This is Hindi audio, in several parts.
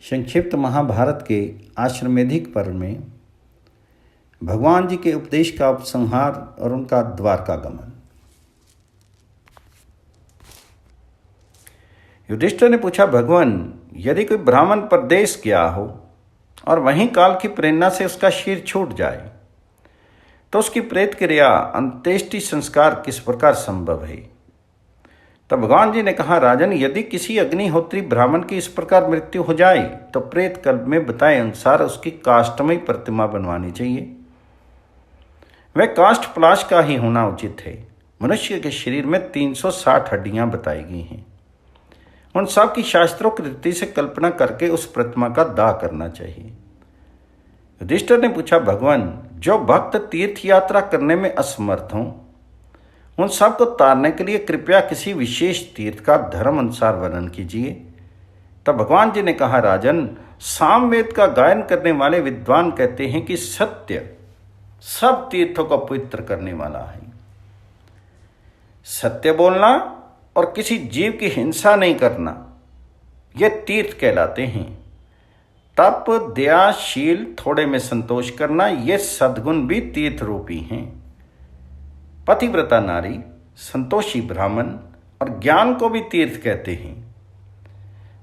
संक्षिप्त महाभारत के आश्वमेधिक पर्व में भगवान जी के उपदेश का उपसंहार और उनका द्वारकागमन। युधिष्ठिर ने पूछा, भगवान, यदि कोई ब्राह्मण परदेश गया हो और वहीं काल की प्रेरणा से उसका शीर छूट जाए तो उसकी प्रेत क्रिया अंत्येष्टि संस्कार किस प्रकार संभव है? तब भगवान जी ने कहा, राजन, यदि किसी अग्निहोत्री ब्राह्मण की इस प्रकार मृत्यु हो जाए तो प्रेत कल्प में बताए अनुसार उसकी काष्ठमयी प्रतिमा बनवानी चाहिए। वह काष्ठ पलाश का ही होना उचित है। मनुष्य के शरीर में 360 हड्डियां बताई गई हैं। उन सब की शास्त्रोक्त रीति से कल्पना करके उस प्रतिमा का दाह करना चाहिए। युधिष्ठिर ने पूछा, भगवान, जो भक्त तीर्थ यात्रा करने में असमर्थ हों उन सब को तारने के लिए कृपया किसी विशेष तीर्थ का धर्म अनुसार वर्णन कीजिए। तब भगवान जी ने कहा, राजन, सामवेद का गायन करने वाले विद्वान कहते हैं कि सत्य सब तीर्थों को पवित्र करने वाला है। सत्य बोलना और किसी जीव की हिंसा नहीं करना ये तीर्थ कहलाते हैं। तप, दया, शील, थोड़े में संतोष करना ये सद्गुण भी तीर्थ रूपी हैं। पतिव्रता नारी, संतोषी ब्राह्मण और ज्ञान को भी तीर्थ कहते हैं।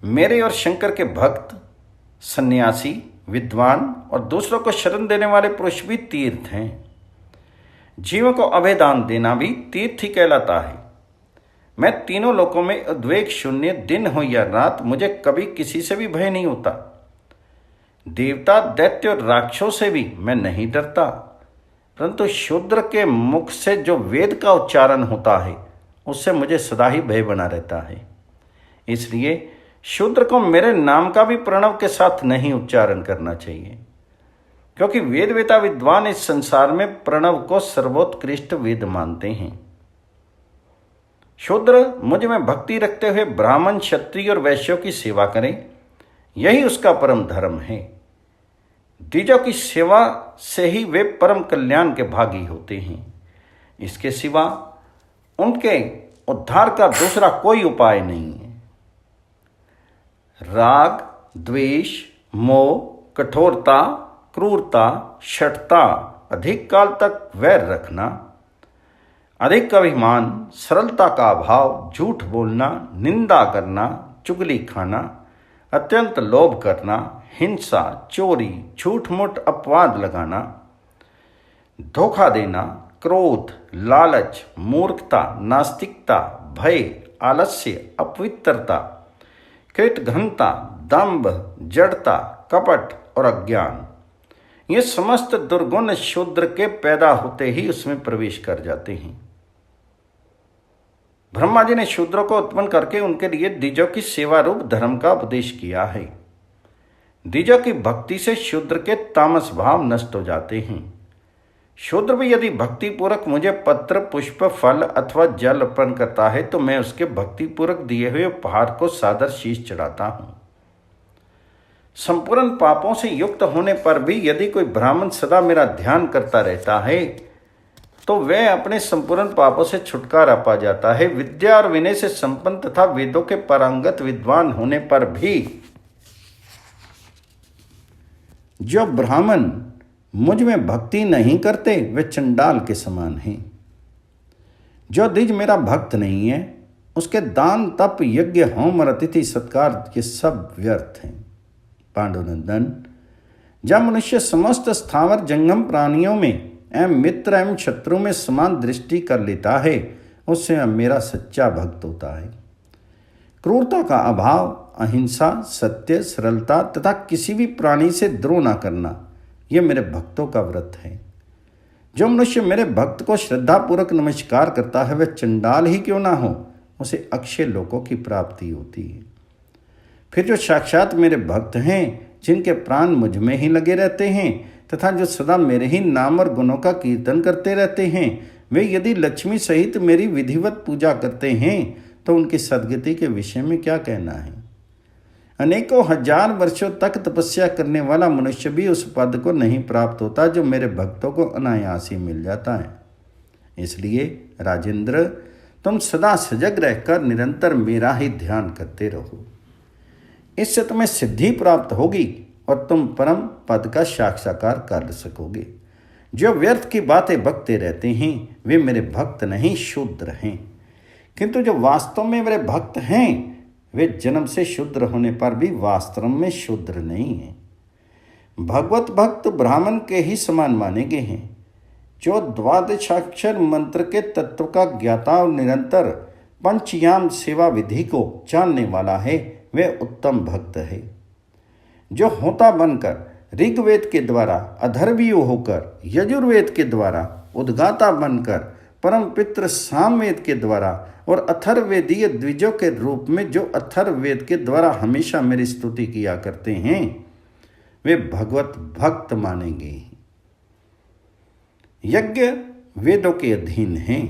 मेरे और शंकर के भक्त, सन्यासी, विद्वान और दूसरों को शरण देने वाले पुरुष भी तीर्थ हैं। जीवों को अभयदान देना भी तीर्थ ही कहलाता है। मैं तीनों लोकों में उद्वेग शून्य, दिन हो या रात, मुझे कभी किसी से भी भय नहीं होता। देवता, दैत्य और राक्षसों से भी मैं नहीं डरता, परंतु शूद्र के मुख से जो वेद का उच्चारण होता है उससे मुझे सदा ही भय बना रहता है। इसलिए शूद्र को मेरे नाम का भी प्रणव के साथ नहीं उच्चारण करना चाहिए, क्योंकि वेदवेता विद्वान इस संसार में प्रणव को सर्वोत्कृष्ट वेद मानते हैं। शूद्र मुझ में भक्ति रखते हुए ब्राह्मण, क्षत्रिय और वैश्यों की सेवा करें, यही उसका परम धर्म है। द्विजों की सेवा से ही वे परम कल्याण के भागी होते हैं। इसके सिवा उनके उद्धार का दूसरा कोई उपाय नहीं है। राग, द्वेष, मोह, कठोरता, क्रूरता, शठता, अधिक काल तक वैर रखना, अधिक अभिमान, सरलता का अभाव, झूठ बोलना, निंदा करना, चुगली खाना, अत्यंत लोभ करना, हिंसा, चोरी, झूठ मूठ अपवाद लगाना, धोखा देना, क्रोध, लालच, मूर्खता, नास्तिकता, भय, आलस्य, अपवित्रता, कृतघ्नता, दंभ, जड़ता, कपट और अज्ञान, ये समस्त दुर्गुण शूद्र के पैदा होते ही उसमें प्रवेश कर जाते हैं। ब्रह्मा जी ने शूद्रों को उत्पन्न करके उनके लिए द्विजों की सेवा रूप धर्म का उपदेश किया है। द्विजों की भक्ति से शूद्र के तामस भाव नष्ट हो जाते हैं। शूद्र भी यदि भक्ति पूर्वक मुझे पत्र, पुष्प, फल अथवा जल अर्पण करता है तो मैं उसके भक्ति पूर्वक दिए हुए उपहार को सादर शीश चढ़ाता हूं। संपूर्ण पापों से युक्त होने पर भी यदि कोई ब्राह्मण सदा मेरा ध्यान करता रहता है तो वह अपने संपूर्ण पापों से छुटकारा पा जाता है। विद्या और विनय से संपन्न तथा वेदों के पारंगत विद्वान होने पर भी जो ब्राह्मण मुझ में भक्ति नहीं करते वे चंडाल के समान हैं। जो द्विज मेरा भक्त नहीं है उसके दान, तप, यज्ञ, होम और अतिथि सत्कार ये सब व्यर्थ हैं। पांडुनंदन, जब मनुष्य समस्त स्थावर जंगम प्राणियों में एवं मित्र एवं शत्रु में समान दृष्टि कर लेता है उससे मेरा सच्चा भक्त होता है। क्रूरता का अभाव, अहिंसा, सत्य, सरलता तथा किसी भी प्राणी से द्रोह न करना ये मेरे भक्तों का व्रत है। जो मनुष्य मेरे भक्त को श्रद्धापूर्वक नमस्कार करता है वह चंडाल ही क्यों ना हो, उसे अक्षय लोकों की प्राप्ति होती है। फिर जो साक्षात मेरे भक्त हैं, जिनके प्राण मुझ में ही लगे रहते हैं तथा जो सदा मेरे ही नाम और गुणों का कीर्तन करते रहते हैं, वे यदि लक्ष्मी सहित मेरी विधिवत पूजा करते हैं तो उनकी सद्गति के विषय में क्या कहना है। अनेकों हजार वर्षों तक तपस्या करने वाला मनुष्य भी उस पद को नहीं प्राप्त होता जो मेरे भक्तों को अनायास ही मिल जाता है। इसलिए राजेंद्र, तुम सदा सजग रहकर निरंतर मेरा ही ध्यान करते रहो। इससे तुम्हें सिद्धि प्राप्त होगी और तुम परम पद का साक्षात्कार कर सकोगे। जो व्यर्थ की बातें बकते रहते हैं वे मेरे भक्त नहीं, शूद्र हैं। किंतु जो वास्तव में मेरे भक्त हैं वे जन्म से शूद्र होने पर भी वास्तव में शूद्र नहीं हैं। भगवत भक्त ब्राह्मण के ही समान माने गए हैं। जो द्वादशाक्षर मंत्र के तत्व का ज्ञाता और निरंतर पंचयाम सेवा विधि को जानने वाला है वह उत्तम भक्त है। जो होता बनकर ऋग्वेद के द्वारा अधर्वी होकर यजुर्वेद के द्वारा उद्गाता बनकर परम पितृ सामवेद के द्वारा और अथर्ववेदीय द्विजों के रूप में जो अथर्ववेद के द्वारा हमेशा मेरी स्तुति किया करते हैं वे भगवत भक्त मानेंगे। यज्ञ वेदों के अधीन हैं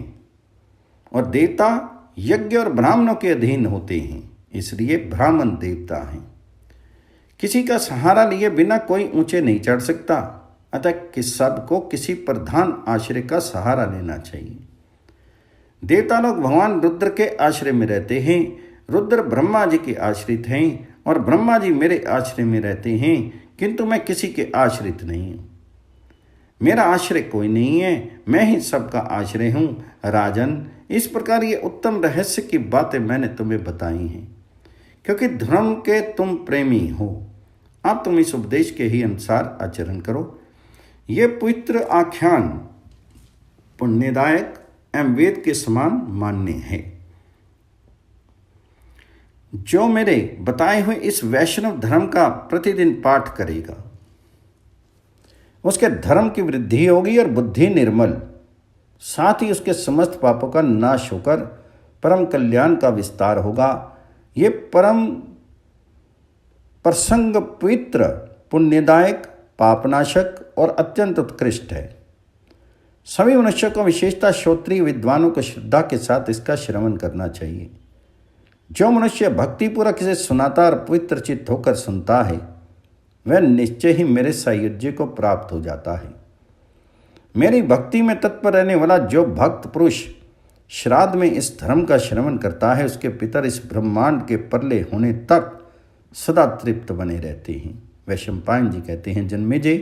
और देवता यज्ञ और ब्राह्मणों के अधीन होते हैं, इसलिए ब्राह्मण देवता हैं। किसी का सहारा लिए बिना कोई ऊंचे नहीं चढ़ सकता, अतः कि सबको किसी प्रधान आश्रय का सहारा लेना चाहिए। देवता लोग भगवान रुद्र के आश्रय में रहते हैं, रुद्र ब्रह्मा जी के आश्रित हैं और ब्रह्मा जी मेरे आश्रय में रहते हैं, किंतु मैं किसी के आश्रित नहीं हूँ। मेरा आश्रय कोई नहीं है, मैं ही सबका आश्रय हूँ। राजन, इस प्रकार ये उत्तम रहस्य की बातें मैंने तुम्हें बताई हैं, क्योंकि धर्म के तुम प्रेमी हो। अब तुम इस उपदेश के ही अनुसार आचरण करो। ये पवित्र आख्यान पुण्यदायक एवं वेद के समान मान्य है। जो मेरे बताए हुए इस वैष्णव धर्म का प्रतिदिन पाठ करेगा उसके धर्म की वृद्धि होगी और बुद्धि निर्मल, साथ ही उसके समस्त पापों का नाश होकर परम कल्याण का विस्तार होगा। ये परम प्रसंग पवित्र, पुण्यदायक, पापनाशक और अत्यंत उत्कृष्ट है। सभी मनुष्यों को विशेषतः श्रोत्रिय विद्वानों को श्रद्धा के साथ इसका श्रवण करना चाहिए। जो मनुष्य भक्तिपूर्वक इसे सुनाता और पवित्र चित्त होकर सुनता है वह निश्चय ही मेरे सायुज्य को प्राप्त हो जाता है। मेरी भक्ति में तत्पर रहने वाला जो भक्त पुरुष श्राद्ध में इस धर्म का श्रवण करता है उसके पितर इस ब्रह्मांड के परले होने तक सदा तृप्त बने रहते हैं। वैशंपायन जी कहते हैं, जन्मेजय,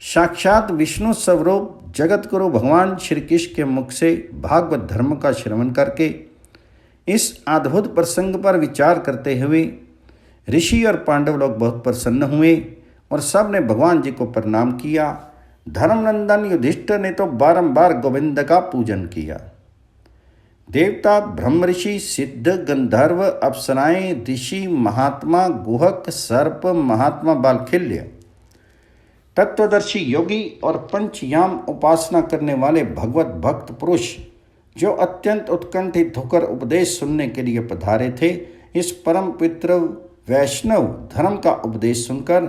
साक्षात विष्णु स्वरूप जगत गुरु भगवान श्री कृष्ण के मुख से भागवत धर्म का श्रवण करके इस अद्भुत प्रसंग पर विचार करते हुए ऋषि और पांडव लोग बहुत प्रसन्न हुए और सब ने भगवान जी को प्रणाम किया। धर्मनंदन युधिष्ठिर ने तो बारंबार गोविंद का पूजन किया। देवता, ब्रह्म ऋषि, सिद्ध, गंधर्व, अप्सराएं, ऋषि, महात्मा, गुहक, सर्प, महात्मा बालखिल्य, तत्वदर्शी योगी और पंचयाम उपासना करने वाले भगवत भक्त पुरुष जो अत्यंत उत्कंठित होकर उपदेश सुनने के लिए पधारे थे, इस परम पितृ वैष्णव धर्म का उपदेश सुनकर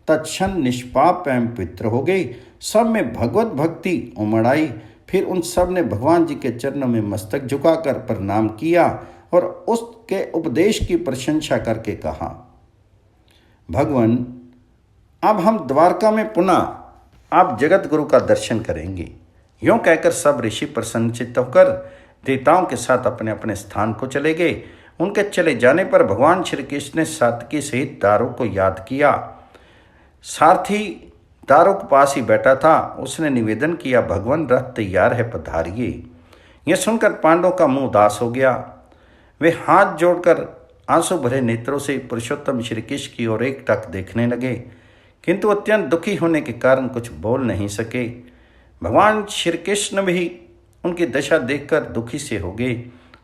तत्क्षण निष्पाप एवं पवित्र हो गए। सब में भगवत भक्ति उमड़ आई। फिर उन सब ने भगवान जी के चरणों में मस्तक झुकाकर प्रणाम किया और उसके उपदेश की प्रशंसा करके कहा, भगवान, अब हम द्वारका में पुनः आप जगत गुरु का दर्शन करेंगे। यूँ कहकर सब ऋषि प्रसन्नचित्त होकर देवताओं के साथ अपने अपने स्थान को चले गए। उनके चले जाने पर भगवान श्री कृष्ण ने सात्विकी सहित दारुक को याद किया। सारथी दारुक पास ही बैठा था। उसने निवेदन किया, भगवान, रथ तैयार है, पधारिए। यह सुनकर पांडवों का मुंह उदास हो गया। वे हाथ जोड़कर आंसू भरे नेत्रों से पुरुषोत्तम श्री कृष्ण की ओर एकटक देखने लगे, किंतु अत्यंत दुखी होने के कारण कुछ बोल नहीं सके। भगवान श्री कृष्ण भी उनकी दशा देखकर दुखी से हो गए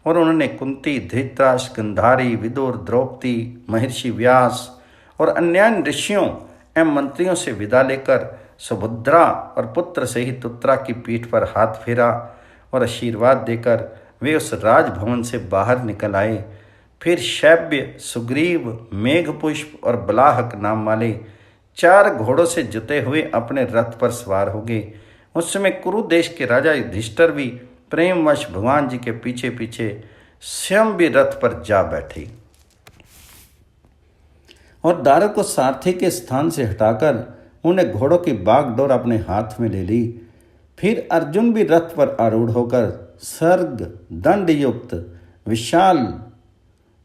और उन्होंने कुंती, धृतराष्ट्र, गांधारी, विदुर, द्रौपदी, महर्षि व्यास और अन्य ऋषियों एवं मंत्रियों से विदा लेकर सुभद्रा और पुत्र सहित उत्तरा की पीठ पर हाथ फेरा और आशीर्वाद देकर वे उस राजभवन से बाहर निकल आए। फिर शैब्य, सुग्रीव, मेघपुष्प और बलाहक नाम वाले 4 घोड़ों से जुते हुए अपने रथ पर सवार हो गए। उस समय कुरु देश के राजा युधिष्ठिर भी प्रेमवश भगवान जी के पीछे पीछे स्वयं भी रथ पर जा बैठे और दारुक को सारथी के स्थान से हटाकर उन्हें घोड़ों की बागडोर अपने हाथ में ले ली। फिर अर्जुन भी रथ पर आरूढ़ होकर सर्ग दंड युक्त विशाल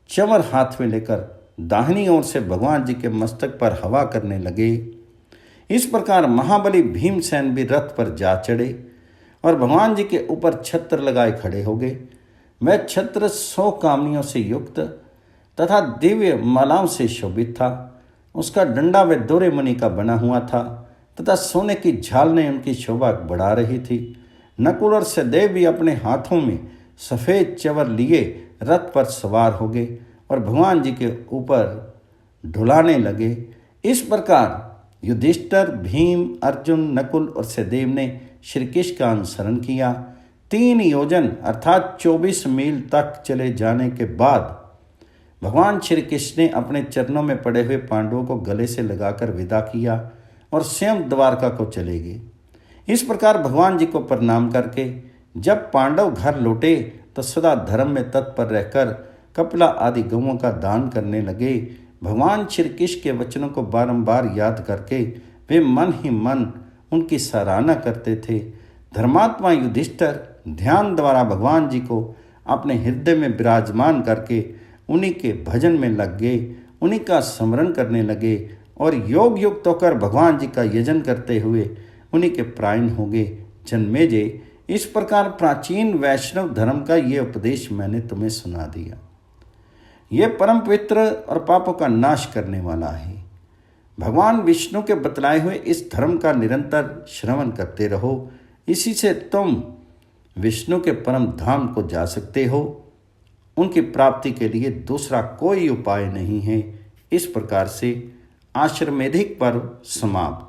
चमर हाथ में लेकर दाहिनी ओर से भगवान जी के मस्तक पर हवा करने लगे। इस प्रकार महाबली भीमसेन भी रथ पर जा चढ़े और भगवान जी के ऊपर छत्र लगाए खड़े हो गए। वह छत्र 100 कामनियों से युक्त तथा दिव्य मालाओं से शोभित था। उसका डंडा व दोरे मणि का बना हुआ था तथा सोने की झालरें उनकी शोभा बढ़ा रही थी। नकुल और सहदेव भी अपने हाथों में सफ़ेद चवर लिए रथ पर सवार हो गए और भगवान जी के ऊपर ढुलाने लगे। इस प्रकार युधिष्ठिर, भीम, अर्जुन, नकुल और सहदेव ने श्री कृष्ण का अनुसरण किया। 3 योजन अर्थात 24 मील तक चले जाने के बाद भगवान श्री कृष्ण ने अपने चरणों में पड़े हुए पांडवों को गले से लगाकर विदा किया और स्वयं द्वारका को चले गए। इस प्रकार भगवान जी को प्रणाम करके जब पांडव घर लौटे तो सदा धर्म में तत्पर रहकर कपिला आदि गौओं का दान करने लगे। भगवान श्री कृष्ण के वचनों को बारंबार याद करके वे मन ही मन उनकी सराहना करते थे। धर्मात्मा युधिष्ठिर ध्यान द्वारा भगवान जी को अपने हृदय में विराजमान करके उन्हीं के भजन में लग गए, उन्हीं का स्मरण करने लगे और योग युक्त होकर भगवान जी का यजन करते हुए उन्हीं के प्रायण हो गए। जन्मेजय, इस प्रकार प्राचीन वैष्णव धर्म का ये उपदेश मैंने तुम्हें सुना दिया। ये परम पवित्र और पापों का नाश करने वाला है। भगवान विष्णु के बतलाए हुए इस धर्म का निरंतर श्रवण करते रहो, इसी से तुम विष्णु के परम धाम को जा सकते हो। उनकी प्राप्ति के लिए दूसरा कोई उपाय नहीं है। इस प्रकार से आश्रमेधिक पर्व समाप्त।